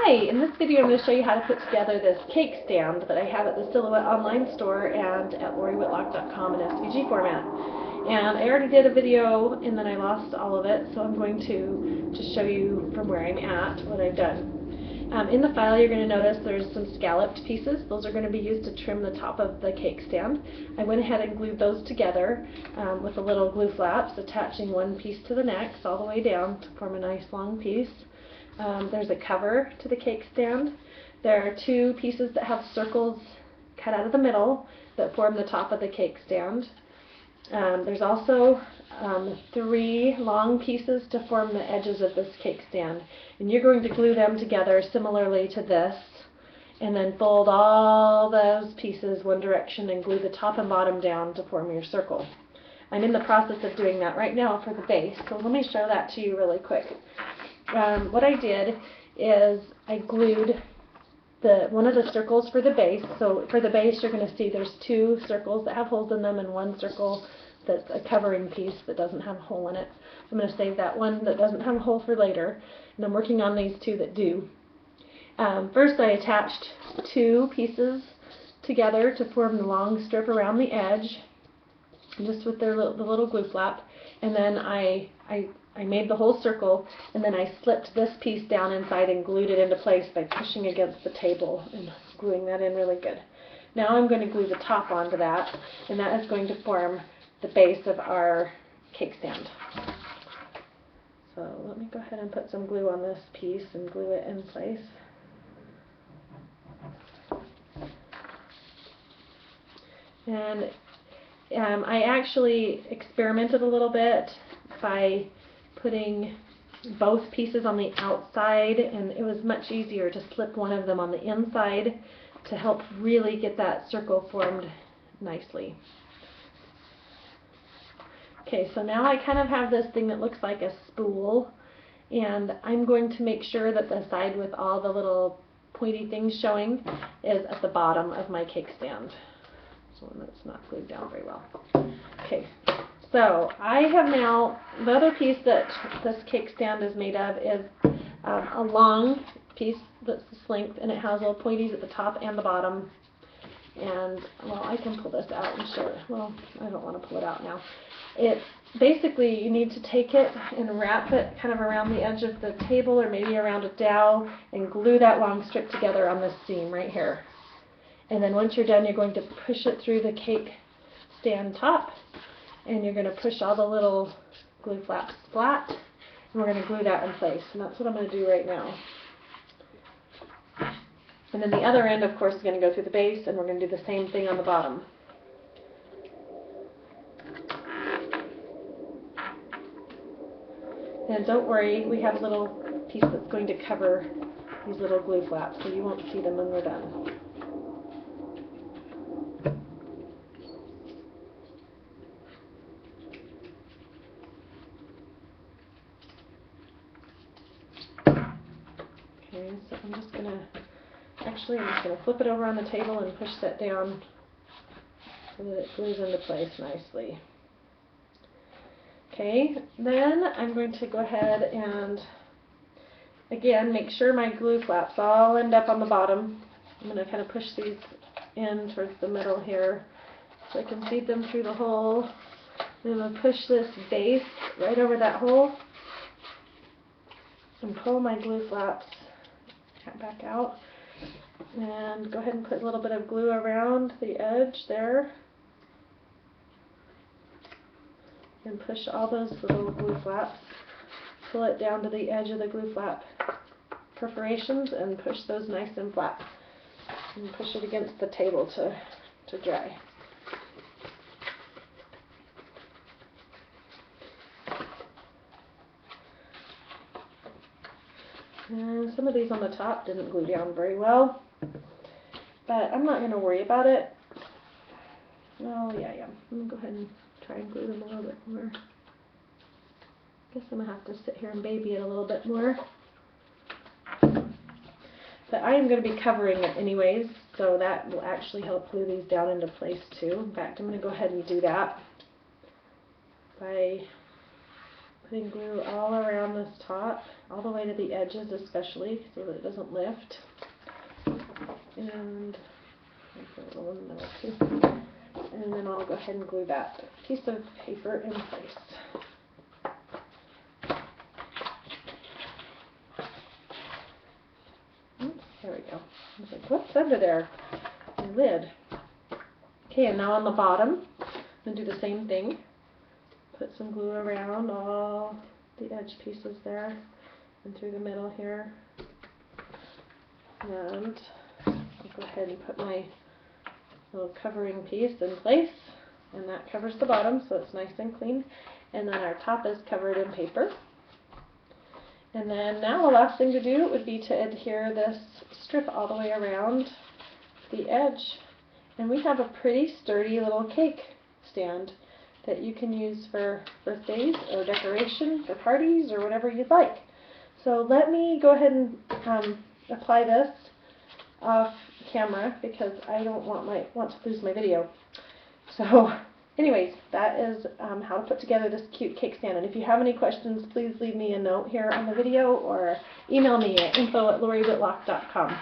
Hi, in this video I'm going to show you how to put together this cake stand that I have at the Silhouette online store and at loriwhitlock.com in SVG format. And I already did a video and then I lost all of it, so I'm going to just show you from where I'm at what I've done. In the file you're going to notice there's some scalloped pieces. Those are going to be used to trim the top of the cake stand. I went ahead and glued those together with the little glue flaps, attaching one piece to the next all the way down to form a nice long piece. There's a cover to the cake stand. There are two pieces that have circles cut out of the middle that form the top of the cake stand. There's also three long pieces to form the edges of this cake stand. And you're going to glue them together similarly to this, and then fold all those pieces one direction and glue the top and bottom down to form your circle. I'm in the process of doing that right now for the base, so let me show that to you really quick. What I did is I glued one of the circles for the base. So for the base you're going to see there's two circles that have holes in them and one circle that's a covering piece that doesn't have a hole in it. I'm going to save that one that doesn't have a hole for later, and I'm working on these two that do. First I attached two pieces together to form the long strip around the edge, just with the little glue flap, and then I made the whole circle, and then I slipped this piece down inside and glued it into place by pushing against the table and gluing that in really good. Now I'm going to glue the top onto that, and that is going to form the base of our cake stand. So let me go ahead and put some glue on this piece and glue it in place. And I actually experimented a little bit by putting both pieces on the outside, and it was much easier to slip one of them on the inside to help really get that circle formed nicely. Okay, so now I kind of have this thing that looks like a spool, and I'm going to make sure that the side with all the little pointy things showing is at the bottom of my cake stand. So one that's not glued down very well. Okay. So I have now, the other piece that this cake stand is made of is a long piece that's this length, and it has little pointies at the top and the bottom. And, well, I can pull this out and show it. Well, I don't want to pull it out now. It basically, you need to take it and wrap it kind of around the edge of the table or maybe around a dowel and glue that long strip together on this seam right here. And then once you're done, you're going to push it through the cake stand top, and you're going to push all the little glue flaps flat, and we're going to glue that in place. And that's what I'm going to do right now. And then the other end, of course, is going to go through the base, and we're going to do the same thing on the bottom. And don't worry, we have a little piece that's going to cover these little glue flaps, so you won't see them when we're done. Okay, so I'm just going to flip it over on the table and push that down so that it glues into place nicely. Okay, then I'm going to go ahead and, again, make sure my glue flaps all end up on the bottom. I'm going to kind of push these in towards the middle here so I can feed them through the hole. And I'm going to push this base right over that hole and pull my glue flaps back out, and go ahead and put a little bit of glue around the edge there, and push all those little glue flaps, pull it down to the edge of the glue flap perforations and push those nice and flat, and push it against the table to dry. And some of these on the top didn't glue down very well, but I'm not going to worry about it. Oh, yeah. I'm going to go ahead and try and glue them a little bit more. Guess I'm going to have to sit here and baby it a little bit more. But I am going to be covering it anyways, so that will actually help glue these down into place too. In fact, I'm going to go ahead and do that by putting glue all around this top, all the way to the edges especially, so that it doesn't lift. And I'll put a little in the middle too. And then I'll go ahead and glue that piece of paper in place. Oops, there we go. I was like, what's under there? My lid. Okay, and now on the bottom, I'm going to do the same thing. Put some glue around all the edge pieces there and through the middle here. And I'll go ahead and put my little covering piece in place, and that covers the bottom so it's nice and clean. And then our top is covered in paper. And then now the last thing to do would be to adhere this strip all the way around the edge. And we have a pretty sturdy little cake stand that you can use for birthdays or decoration for parties or whatever you'd like. So let me go ahead and apply this off camera because I don't want to lose my video. So anyways, that is how to put together this cute cake stand. And if you have any questions, please leave me a note here on the video or email me at info@loriwhitlock.com.